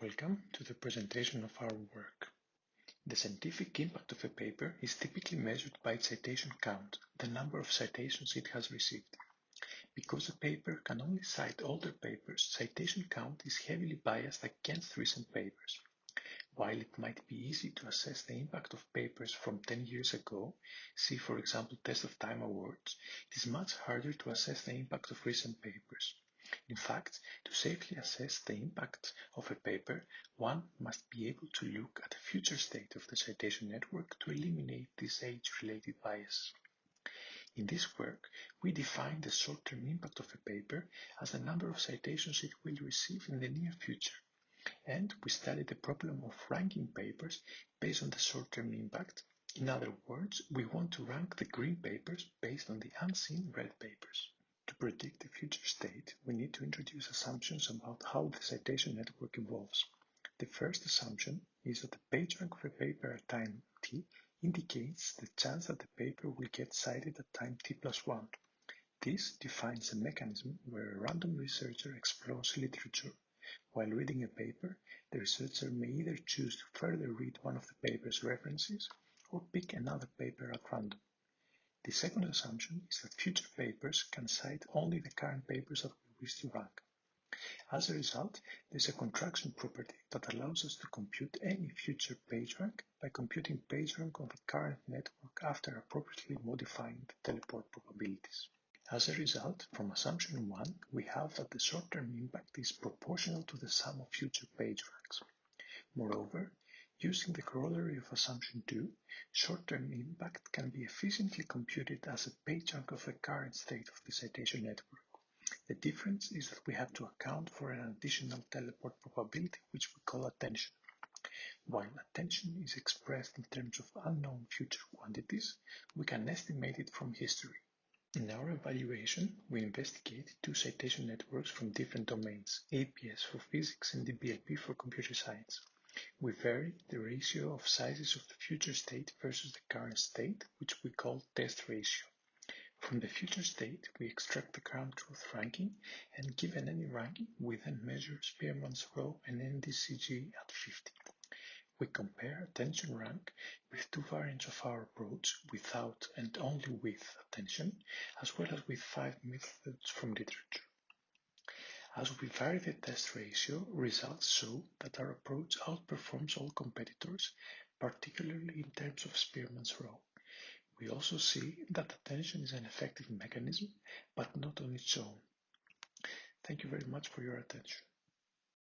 Welcome to the presentation of our work. The scientific impact of a paper is typically measured by its citation count, the number of citations it has received. Because a paper can only cite older papers, citation count is heavily biased against recent papers. While it might be easy to assess the impact of papers from 10 years ago, see for example Test of Time awards, it is much harder to assess the impact of recent papers. In fact, to safely assess the impact of a paper, one must be able to look at the future state of the citation network to eliminate this age-related bias. In this work, we define the short-term impact of a paper as the number of citations it will receive in the near future, and we study the problem of ranking papers based on the short-term impact. In other words, we want to rank the green papers based on the unseen red papers. To predict the future state, we need to introduce assumptions about how the citation network evolves. The first assumption is that the page rank of a paper at time t indicates the chance that the paper will get cited at time t plus 1. This defines a mechanism where a random researcher explores literature. While reading a paper, the researcher may either choose to further read one of the paper's references or pick another paper at random. The second assumption is that future papers can cite only the current papers that we wish to rank. As a result, there is a contraction property that allows us to compute any future page rank by computing page rank of the current network after appropriately modifying the teleport probabilities. As a result, from assumption 1, we have that the short-term impact is proportional to the sum of future page ranks. Moreover, using the corollary of assumption 2, short-term impact can be efficiently computed as a page rank of the current state of the citation network. The difference is that we have to account for an additional teleport probability which we call attention. While attention is expressed in terms of unknown future quantities, we can estimate it from history. In our evaluation, we investigate two citation networks from different domains, APS for physics and DBLP for computer science. We vary the ratio of sizes of the future state versus the current state, which we call test ratio. From the future state, we extract the ground truth ranking, and given any ranking, we then measure Spearman's rho and NDCG at 50. We compare attention rank with two variants of our approach, without and only with attention, as well as with 5 methods from literature. As we vary the test ratio, results show that our approach outperforms all competitors, particularly in terms of Spearman's rho. We also see that attention is an effective mechanism, but not on its own. Thank you very much for your attention.